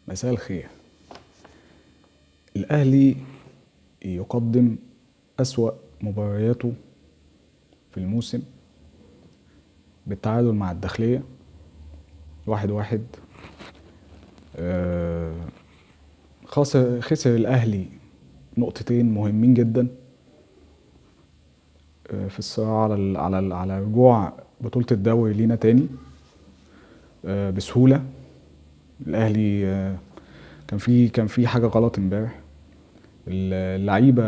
مساء الخير. الأهلي يقدم أسوأ مبارياته في الموسم بالتعادل مع الداخلية 1-1. آه، خسر الأهلي نقطتين مهمين جدا في الصراع على رجوع بطولة الدوري لينا تاني بسهولة. الأهلي كان في حاجة غلط امبارح. اللعيبة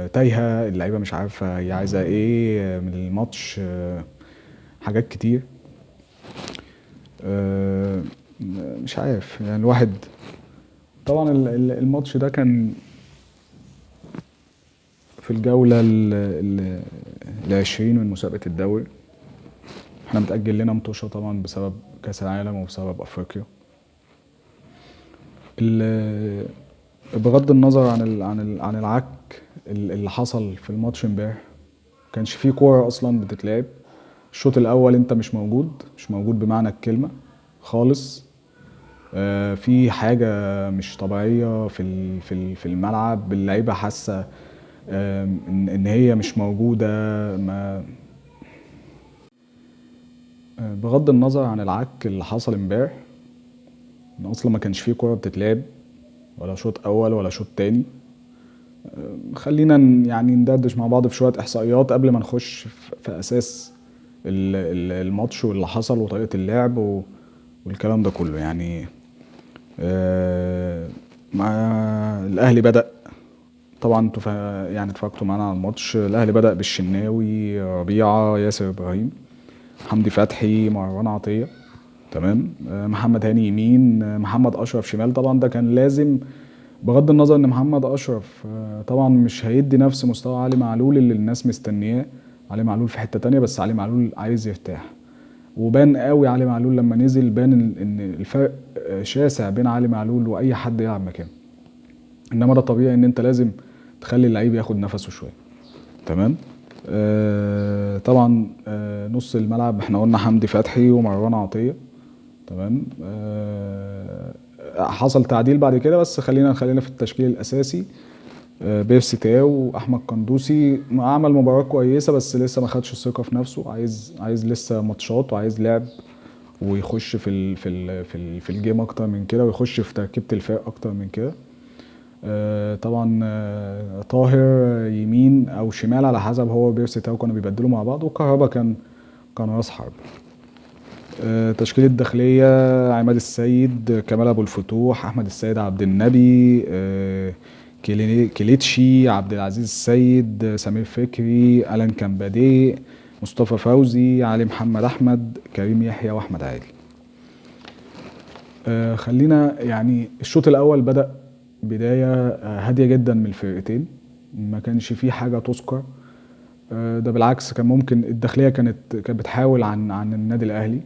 تايهة، اللعيبة مش عارفة هي عايزة ايه من الماتش. حاجات كتير. آه، مش عارف يعني الواحد. طبعا الماتش ده كان في الجولة ال20 من مسابقة الدوري. احنا متأجل لنا مطوشة طبعا بسبب كأس العالم وبسبب أفريقيا. بغض النظر عن العك اللي حصل في الماتش امبارح، كانش فيه كورة أصلا بتتلعب. الشوط الأول أنت مش موجود بمعنى الكلمة خالص. في حاجة مش طبيعية في الملعب. اللعيبة حاسة إن هي مش موجودة. ما بغض النظر عن العك اللي حصل امبارح، إن أصلا ما كانش فيه كورة بتتلعب، ولا شوط أول ولا شوط تاني. خلينا يعني ندردش مع بعض في شوية إحصائيات قبل ما نخش في أساس الماتش واللي حصل وطريقة اللعب والكلام ده كله يعني. مع الأهلي بدأ. طبعا انتوا يعني اتفرجتوا معانا على الماتش. الأهلي بدأ بالشناوي، ربيعة، ياسر إبراهيم، حمدي فتحي، مروان عطية. تمام. محمد هاني يمين، محمد أشرف شمال. طبعا ده كان لازم، بغض النظر ان محمد اشرف طبعا مش هيدي نفس مستوى علي معلول اللي الناس مستنياه. علي معلول في حتة تانية، بس علي معلول عايز يرتاح. وبان قوي علي معلول لما نزل، بان ان الفرق شاسع بين علي معلول واي حد يلعب مكانه. انما ده طبيعي ان انت لازم تخلي اللعيب ياخد نفسه شويه. تمام. طبعا نص الملعب احنا قلنا حمدي فتحي ومروان عطيه. تمام. حصل تعديل بعد كده، بس خلينا في التشكيل الاساسي. بيرسي تاو واحمد قندوسي عمل مباراه كويسه، بس لسه ما خدش الثقه في نفسه. عايز لسه ماتشات وعايز لعب، ويخش في الجيم اكتر من كده، ويخش في تركيبه الفرق اكتر من كده. طبعا طاهر يمين او شمال على حسب هو بيرسي تاو كانوا بيبدلوا مع بعض، وكهربا كان راس حرب. تشكيلة الداخلية: عماد السيد، كمال ابو الفتوح، احمد السيد، عبد النبي، كليتشي، عبد العزيز السيد، سمير فكري، الان كامبادي، مصطفى فوزي، علي محمد احمد، كريم يحيى، واحمد عادل. خلينا يعني الشوط الاول بدأ بداية هادية جدا من الفرقتين. ما كانش فيه حاجة تذكر. ده بالعكس، كان ممكن الداخلية كانت بتحاول عن النادي الأهلي.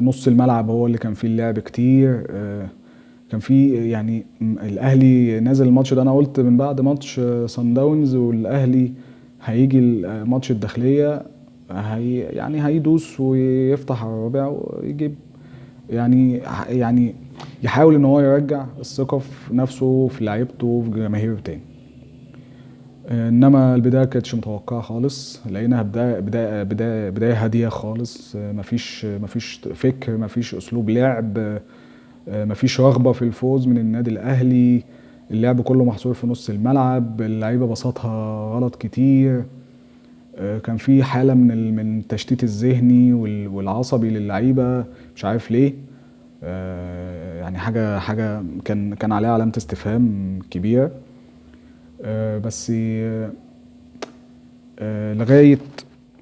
نص الملعب هو اللي كان فيه اللعب كتير. كان فيه يعني الأهلي نازل الماتش ده. أنا قلت من بعد ماتش صن داونز والأهلي هيجي ماتش الداخلية، يعني هيدوس ويفتح على الرابع ويجيب. يعني يحاول ان هو يرجع الثقة في نفسه، في لعيبته، في جماهيره تاني. انما البداية كانتش متوقعة خالص. لقيناها بداية هادية خالص. مفيش فكر، مفيش اسلوب لعب، مفيش رغبة في الفوز من النادي الاهلي. اللعب كله محصور في نص الملعب. اللعيبة بساطها غلط كتير. كان في حالة من التشتيت الذهني والعصبي للعيبة، مش عارف ليه. يعني حاجة كان عليها علامة استفهام كبيرة. بس لغاية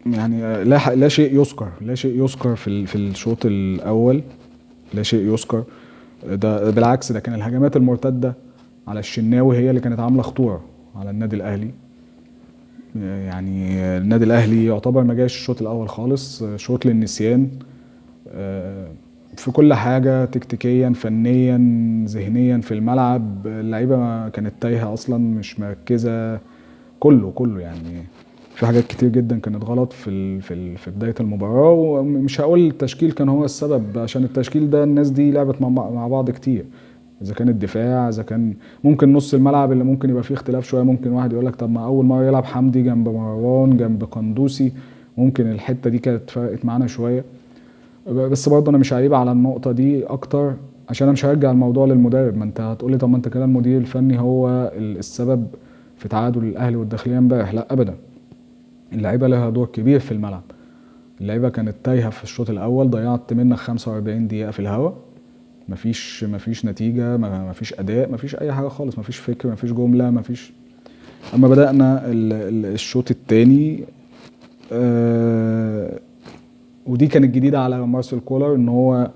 يعني لا شيء يذكر، لا شيء يذكر في الشوط الأول. لا شيء يذكر. ده بالعكس، ده كان الهجمات المرتدة على الشناوي هي اللي كانت عاملة خطورة على النادي الأهلي. يعني النادي الأهلي يعتبر ما جاش الشوط الأول خالص. شوط للنسيان في كل حاجة، تكتيكيا، فنيا، ذهنيا، في الملعب. اللعيبة كانت تايهة أصلا، مش مركزة. كله يعني. في حاجات كتير جدا كانت غلط في بدايه المباراه، ومش هقول التشكيل كان هو السبب، عشان التشكيل ده الناس دي لعبت مع بعض كتير. اذا كان الدفاع، اذا كان ممكن نص الملعب اللي ممكن يبقى فيه اختلاف شويه، ممكن واحد يقول لك طب ما اول مره يلعب حمدي جنب مروان جنب قندوسي، ممكن الحته دي كانت فرقت معانا شويه. بس برضه انا مش هعيب على النقطه دي اكتر، عشان انا مش هرجع الموضوع للمدرب. ما انت هتقولي طب ما انت كده المدير الفني هو السبب في تعادل الاهلي والداخليه امبارح. لا ابدا، اللعيبه لها دور كبير في الملعب. اللعيبه كانت تايهه في الشوط الاول، ضيعت منك 45 دقيقه في الهوا، مفيش نتيجه، مفيش اداء، مفيش اي حاجه خالص، مفيش فكر، مفيش جمله، مفيش. اما بدانا الشوط الثاني، ودي كانت جديده على مارسيل كولر، ان هو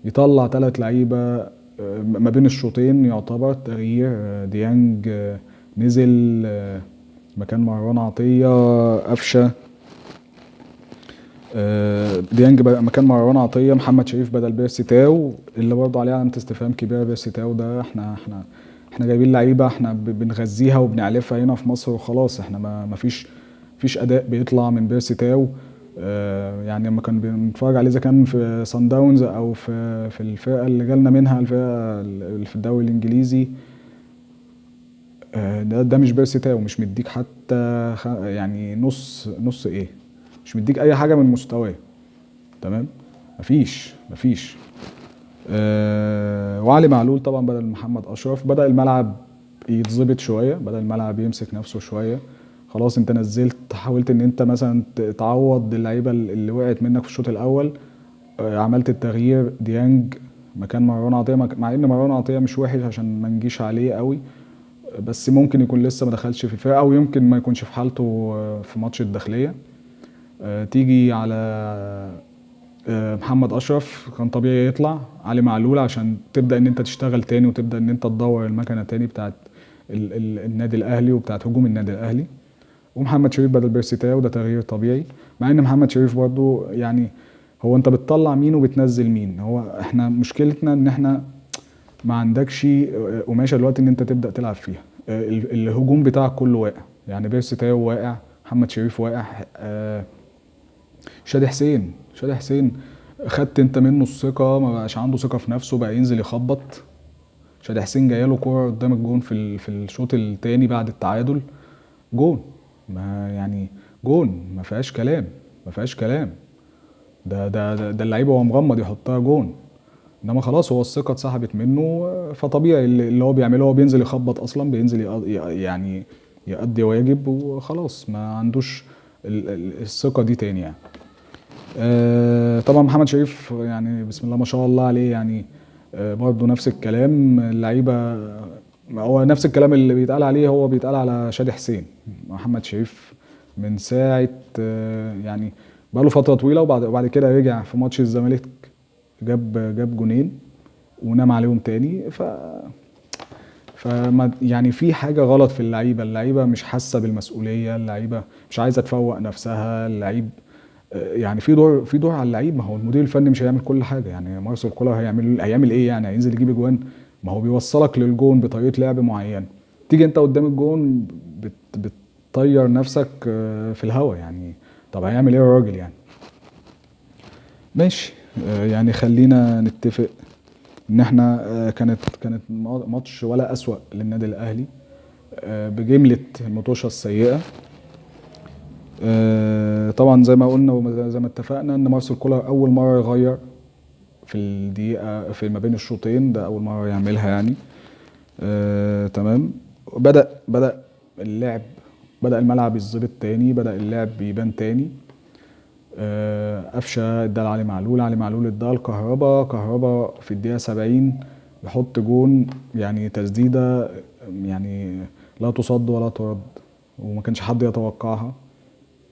يطلع 3 لعيبه ما بين الشوطين يعتبر تغيير. ديانج نزل مكان مروان عطيه، قفشه. ديانج مكان مروان عطيه، محمد شريف بدل بيرسي تاو، اللي برضه عليه علامه استفهام كبيره. بيرسي تاو ده احنا جايبين لعيبه، احنا بنغذيها وبنعلفها هنا في مصر وخلاص. احنا ما فيش اداء بيطلع من بيرسي تاو. يعني لما كان بنتفرج عليه اذا كان في سان داونز او في الفرقه اللي جالنا منها، الفرقه اللي في الدوري الانجليزي، ده مش بيرسي تاو، مش مديك حتى يعني نص ايه، مش مديك اي حاجه من مستواه. تمام، مفيش. وعلي معلول طبعا بدل محمد اشرف، بدأ الملعب يتظبط شويه، بدأ الملعب يمسك نفسه شويه. خلاص انت نزلت، حاولت ان انت مثلا تعوض اللعيبه اللي وقعت منك في الشوط الاول. عملت التغيير ديانج مكان مروان عطيه، مع ان مروان عطيه مش وحش عشان ما نجيش عليه قوي، بس ممكن يكون لسه ما دخلش في الفرقه، او يمكن ما يكونش في حالته في ماتش الداخليه. تيجي على محمد اشرف، كان طبيعي يطلع علي معلول عشان تبدا ان انت تشتغل تاني، وتبدا ان انت تدور المكنه تاني بتاعت النادي الاهلي وبتاعت هجوم النادي الاهلي. ومحمد شريف بدل بيرسي تاو، ده تغيير طبيعي. مع ان محمد شريف برضو يعني، هو انت بتطلع مين وبتنزل مين؟ هو احنا مشكلتنا ان احنا ما عندكش قماشه دلوقتي ان انت تبدا تلعب فيها. الهجوم بتاعك كله واقع، يعني بيرسي تاو واقع، محمد شريف واقع. شادي حسين خدت انت منه الثقه، ما بقاش عنده ثقه في نفسه، بقى ينزل يخبط. شادي حسين جايله كوره قدام الجون في الشوط الثاني بعد التعادل، جون. ما يعني جون، ما فيهاش كلام. ده اللعيب وهو مغمض يحطها جون. انما خلاص هو الثقه اتسحبت منه، فطبيعي اللي هو بيعمله، هو بينزل يخبط اصلا، بينزل يعني يأدي واجب وخلاص، ما عندوش الثقه دي تاني يعني. طبعا محمد شريف يعني بسم الله ما شاء الله عليه يعني. برضه نفس الكلام اللعيبه، هو نفس الكلام اللي بيتقال عليه هو بيتقال على شادي حسين. محمد شريف من ساعه يعني بقاله فتره طويله، وبعد كده رجع في ماتش الزمالك، جاب جونين ونام عليهم تاني. فما يعني في حاجه غلط في اللعيبه مش حاسه بالمسؤوليه، اللعيبه مش عايزه تفوق نفسها. اللعيب يعني في دور على اللعيب. ما هو المدير الفني مش هيعمل كل حاجه، يعني مارسيل كولر هيعمل ايه يعني؟ هينزل يجيب اجوان؟ ما هو بيوصلك للجون بطريقه لعب معينه، تيجي انت قدام الجون بتطير نفسك في الهوا يعني. طب هيعمل ايه الراجل يعني؟ ماشي. يعني خلينا نتفق ان احنا كانت ماتش ولا اسوأ للنادي الاهلي بجمله المطوشه السيئه. طبعا زي ما قلنا وزي ما اتفقنا ان مارسيل كولر اول مره يغير في الدقيقه في ما بين الشوطين، ده اول مره يعملها يعني. تمام. بدأ اللعب، بدأ الملعب يتظبط تاني، بدأ اللعب يبان تاني. قفشه ادى علي معلول ادى كهربا في الدقيقه 70 يحط جون، يعني تسديده يعني لا تصد ولا ترد، وما كانش حد يتوقعها.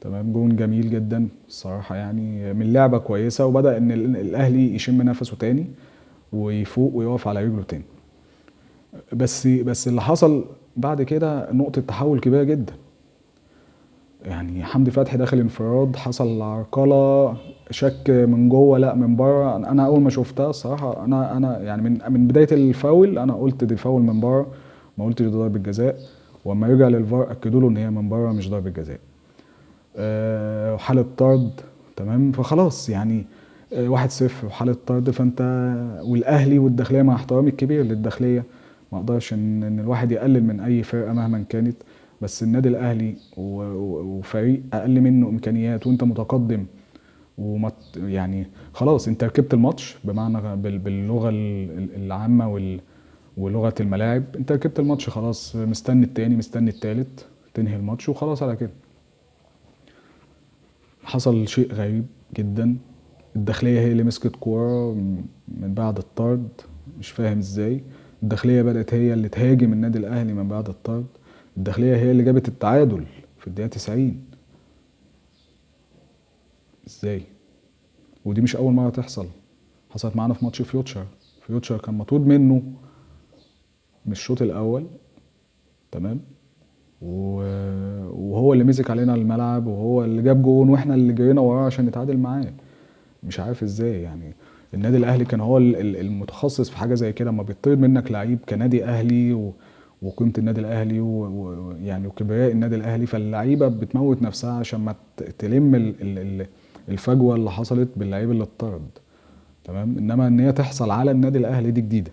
تمام، جون جميل جدا الصراحه يعني، من لعبه كويسه، وبدا ان الاهلي يشم نفسه تاني ويفوق ويقف على رجله تاني. بس اللي حصل بعد كده نقطه تحول كبيره جدا. يعني حمدي فتحي داخل انفراد، حصل عرقله، شك من جوه لا من بره. انا اول ما شفتها الصراحه، انا يعني من بدايه الفاول انا قلت دي فاول من بره، ما قلتش دي ضربه جزاء. واما رجع للفار اكدوا له ان هي من بره مش ضربه جزاء. وحالة طرد. تمام، فخلاص يعني 1-0 وحالة طرد. فانت والاهلي والداخلية، مع احترامي الكبير للداخلية، ما اقدرش ان الواحد يقلل من اي فرقة مهما كانت، بس النادي الاهلي وفريق اقل منه امكانيات وانت متقدم، يعني خلاص انت ركبت الماتش، بمعنى باللغة العامة ولغة الملاعب، انت ركبت الماتش خلاص، مستني التاني مستني التالت، تنهي الماتش وخلاص على كده. حصل شيء غريب جدا، الداخلية هي اللي مسكت كورة من بعد الطرد، مش فاهم ازاي. الداخلية بدأت هي اللي تهاجم النادي الأهلي من بعد الطرد، الداخلية هي اللي جابت التعادل في الدقيقة 90. ازاي؟ ودي مش أول مرة تحصل، حصلت معانا في ماتش فيوتشر. فيوتشر كان مطرود منه من الشوط الأول، تمام، وهو اللي مسك علينا الملعب، وهو اللي جاب جون، واحنا اللي جرينا وراه عشان نتعادل معاه. مش عارف ازاي يعني. النادي الاهلي كان هو المتخصص في حاجه زي كده، اما بيطرد منك لعيب كنادي اهلي وقيمه النادي الاهلي ويعني وكبرياء النادي الاهلي، فاللعيبه بتموت نفسها عشان ما تلم الفجوه اللي حصلت باللعيب اللي اتطرد. تمام، انما ان هي تحصل على النادي الاهلي دي جديده،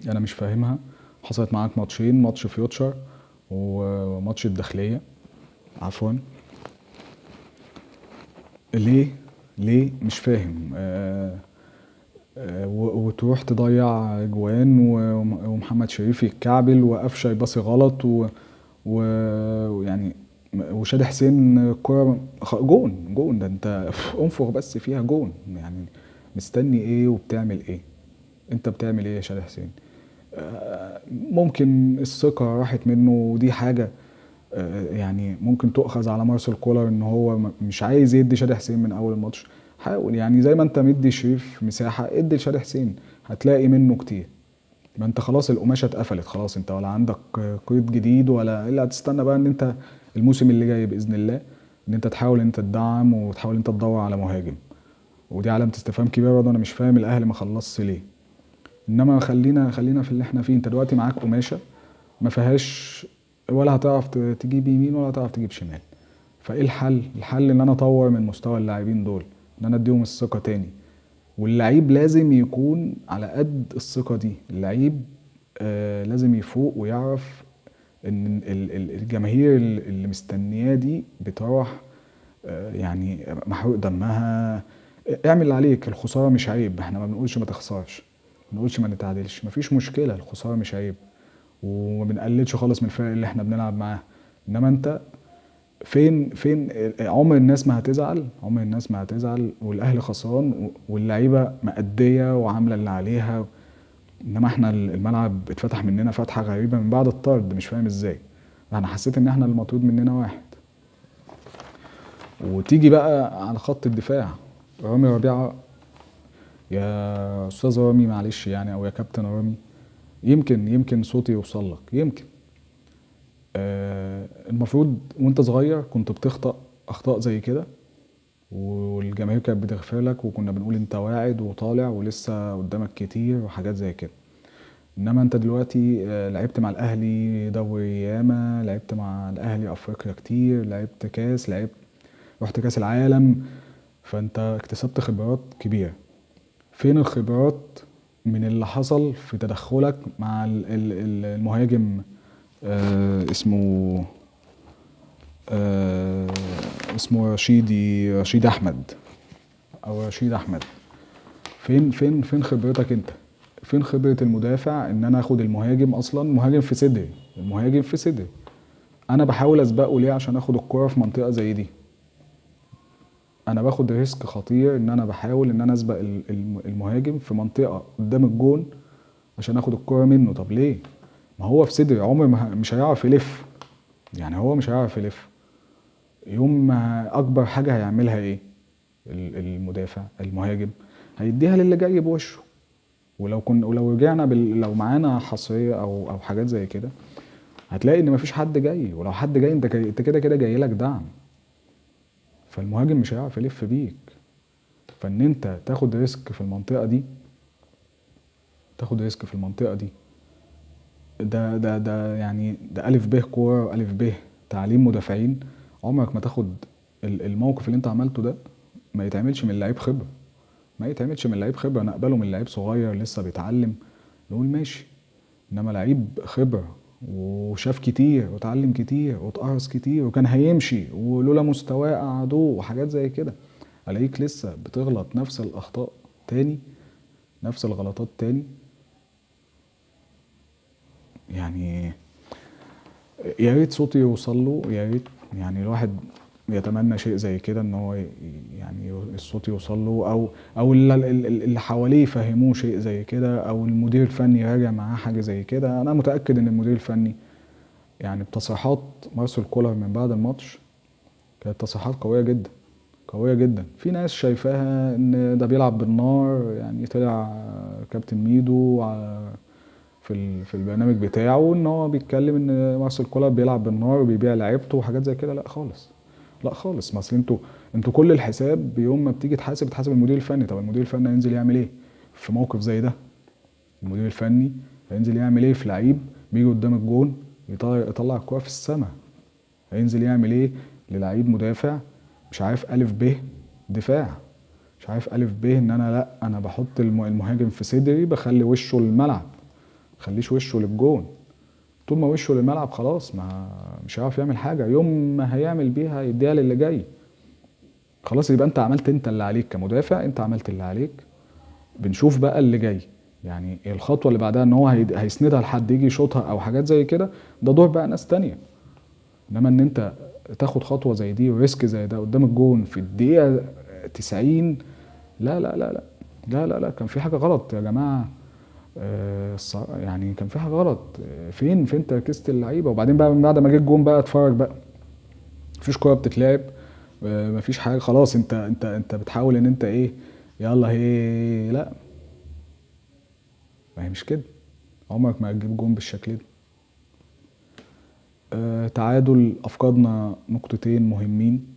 انا مش فاهمها. حصلت معاك ماتشين، ماتش فيوتشر وماتش الداخليه، عفوا. ليه؟ ليه مش فاهم. وتروح تضيع اجوان ومحمد شريف يتكعبل وقفشه يباصي غلط ويعني وشادي حسين الكرة جون جون، ده انت انفخ بس فيها جون يعني. مستني ايه وبتعمل ايه؟ انت بتعمل ايه يا شادي حسين؟ ممكن الثقة راحت منه، ودي حاجة يعني ممكن تؤخذ على مارسيل كولر، ان هو مش عايز يدي شادي حسين من اول الماتش. حاول يعني زي ما انت مدي شريف مساحة، ادي لشادي حسين، هتلاقي منه كتير. ما انت خلاص القماشة اتقفلت خلاص، انت ولا عندك قيد جديد ولا الا هتستنى بقى ان انت الموسم اللي جاي باذن الله ان انت تحاول انت تدعم وتحاول انت تدور على مهاجم. ودي علامة استفهام كبيرة برضه، انا مش فاهم الاهلي ما خلصش ليه. انما خلينا في اللي احنا فيه. انت دلوقتي معاك قماشة ما فيهاش، ولا هتعرف تجيب يمين ولا هتعرف تجيب شمال. فايه الحل؟ الحل ان انا اطور من مستوى اللاعبين دول، ان انا اديهم الثقة تاني. واللعيب لازم يكون على قد الثقة دي، اللعيب لازم يفوق ويعرف ان الجماهير اللي مستنياه دي بتروح يعني محروق دمها. اعمل اللي عليك، الخسارة مش عيب، احنا ما بنقولش ما تخسرش، ما بنقولش ما نتعادلش، مفيش مشكلة، الخسارة مش عيب، وما بنقللش خالص من الفرق اللي احنا بنلعب معاها. انما انت فين عمر الناس ما هتزعل، عمر الناس ما هتزعل والاهلي خسران واللعيبه مأديه وعامله اللي عليها. انما احنا الملعب اتفتح مننا فتحه غريبه من بعد الطرد، مش فاهم ازاي. انا حسيت ان احنا المطرود مننا واحد. وتيجي بقى على خط الدفاع، رامي ربيعه. يا استاذ رامي معلش يعني، او يا كابتن رامي، يمكن صوتي يوصل لك، يمكن المفروض وانت صغير كنت بتخطأ اخطاء زي كده، والجماهير كانت بتغفر لك، وكنا بنقول انت واعد وطالع ولسه قدامك كتير وحاجات زي كده. انما انت دلوقتي لعبت مع الاهلي دوري ياما، لعبت مع الاهلي افريقيا كتير، لعبت كاس، رحت كاس العالم، فانت اكتسبت خبرات كبيرة. فين الخبرات من اللي حصل في تدخلك مع المهاجم اسمه آه اسمه رشيد احمد، او رشيد احمد. فين خبرتك انت؟ فين خبرة المدافع ان انا اخد المهاجم؟ اصلا مهاجم في صدري، المهاجم في صدري، انا بحاول اسبقه ليه عشان اخد الكرة في منطقة زي دي؟ انا باخد ريسك خطير ان انا بحاول ان انا اسبق المهاجم في منطقة قدام الجون عشان اخد الكرة منه. طب ليه؟ ما هو في صدري، عمر ما مش هيعرف يلف، يعني هو مش هيعرف يلف. يوم ما اكبر حاجة هيعملها ايه المدافع المهاجم؟ هيديها للي جاي بوشه. ولو رجعنا لو معانا حصريه او حاجات زي كده، هتلاقي ان مفيش حد جاي، ولو حد جاي انت كده كده جاي لك دعم، فالمهاجم مش هيعرف يلف بيك. فان انت تاخد ريسك في المنطقه دي، تاخد ريسك في المنطقه دي، ده يعني ده الف ب كوره، الف ب تعليم مدافعين. عمرك ما تاخد الموقف اللي انت عملته ده ما يتعملش من لعيب خبره، ما يتعملش من لعيب خبره، نقبله من لعيب صغير لسه بيتعلم نقول ماشي. انما لعيب خبره وشاف كتير واتعلم كتير واتقرص كتير وكان هيمشي ولولا مستواه قعدوه وحاجات زي كده، الاقيك لسه بتغلط نفس الاخطاء تاني، نفس الغلطات تاني. يعني يا ريت صوتي يوصل له، يا ريت يعني الواحد يتمنى شيء زي كده ان هو يعني الصوت يوصل له، او اللي حواليه يفهموه شيء زي كده، او المدير الفني يراجع معاه حاجه زي كده. انا متاكد ان المدير الفني يعني بتصريحات مارسيل كولر من بعد الماتش كانت تصريحات قويه جدا، قويه جدا. في ناس شايفاها ان ده بيلعب بالنار، يعني طلع كابتن ميدو في البرنامج بتاعه ان هو بيتكلم ان مارسيل كولر بيلعب بالنار وبيبيع لعيبته وحاجات زي كده. لا خالص، لا خالص. ما اصل انتوا كل الحساب بيوم ما بتيجي تحاسب المدير الفني. طب المدير الفني هينزل يعمل ايه في موقف زي ده؟ المدير الفني هينزل يعمل ايه في لعيب بيجي قدام الجون يطلع الكوره في السماء؟ هينزل يعمل ايه للعيب مدافع مش عارف الف ب دفاع، مش عارف الف ب ان انا لا انا بحط المهاجم في صدري بخلي وشه للملعب، مخليش وشه للجون. طول ما وشه للملعب خلاص ما مش هيعرف يعمل حاجه. يوم ما هيعمل بيها يديها للي جاي. خلاص يبقى انت عملت انت اللي عليك كمدافع، انت عملت اللي عليك. بنشوف بقى اللي جاي، يعني الخطوه اللي بعدها ان هو هيسندها لحد يجي يشوطها او حاجات زي كده، ده دور بقى ناس تانية. انما ان انت تاخد خطوه زي دي وريسك زي ده قدام الجون في الدقيقه 90، لا لا لا لا لا لا لا، كان في حاجه غلط يا جماعه. يعني كان في حاجه غلط. فين تركيزة اللعيبه؟ وبعدين بقى من بعد ما جه الجون بقى اتفرج بقى، مفيش كوره بتتلعب، مفيش حاجه خلاص. انت بتحاول ان انت ايه، يلا هي لا، ما هي مش كده. عمرك ما هتجيب جون بالشكل ده. تعادل، افقدنا نقطتين مهمين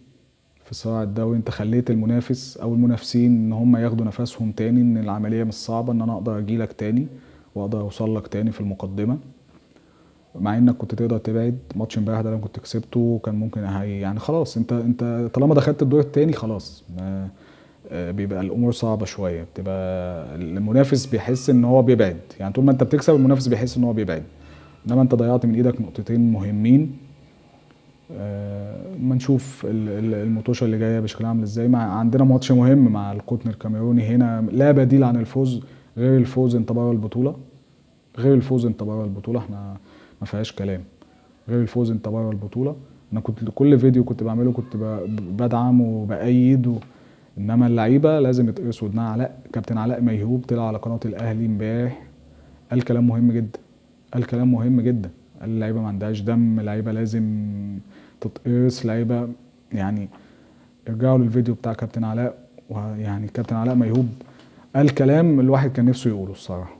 في صراع الدوري. انت خليت المنافس او المنافسين ان هم ياخدوا نفسهم تاني، ان العمليه مش صعبه، ان انا اقدر اجيلك تاني واقدر اوصل لك تاني في المقدمه. مع انك كنت تقدر تبعد. ماتش امبارح ده لو كنت كسبته كان ممكن يعني خلاص انت طالما دخلت الدور التاني خلاص بيبقى الامور صعبه شويه، بتبقى المنافس بيحس ان هو بيبعد. يعني طول ما انت بتكسب المنافس بيحس ان هو بيبعد، انما انت ضيعت من ايدك نقطتين مهمين. ما نشوف المطوشه اللي جايه بشكلها عامل ازاي. عندنا ماتش مهم مع القطن الكاميروني هنا، لا بديل عن الفوز غير الفوز. انت بره البطوله، غير الفوز انت بره البطوله، احنا ما فيهاش كلام. غير الفوز انت بره البطوله. انا كنت كل فيديو كنت بعمله كنت بدعم وبأيد انما اللعيبه لازم يتقرص ودنها. كابتن علاء ميهوب طلع على قناه الاهلي امبارح قال كلام مهم جدا، قال كلام مهم جدا. قال اللعيبه ما عندهاش دم، اللعيبه لازم تتقرص، لعيبه يعني. ارجعوا للفيديو بتاع كابتن علاء، ويعني كابتن علاء ميهوب قال كلام الواحد كان نفسه يقوله الصراحه.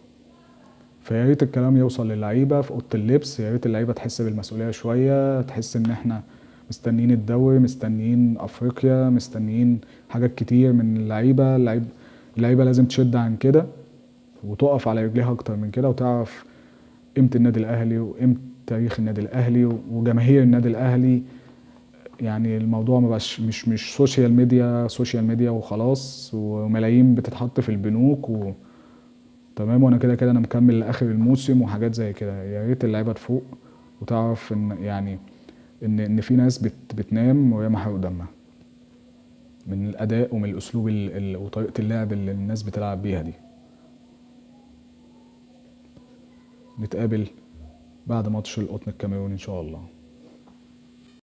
فيا ريت الكلام يوصل للعيبه في اوضه اللبس، يا ريت اللعيبه تحس بالمسؤوليه شويه، تحس ان احنا مستنيين الدوري، مستنيين افريقيا، مستنيين حاجات كتير من اللعيبه لازم تشد عن كده وتقف على رجليها اكتر من كده، وتعرف قيمه النادي الاهلي وقيمه تاريخ النادي الاهلي وجماهير النادي الاهلي. يعني الموضوع ما بقاش مش سوشيال ميديا وخلاص وملايين بتتحط في البنوك تمام. وانا كده كده انا مكمل لاخر الموسم وحاجات زي كده. يا ريت اللعيبه تفوق وتعرف ان يعني ان في ناس بتنام وهي محروق دمها من الاداء ومن الاسلوب وطريقه اللعب اللي الناس بتلعب بيها دي. نتقابل بعد ماتش القطن الكاميروني ان شاء الله.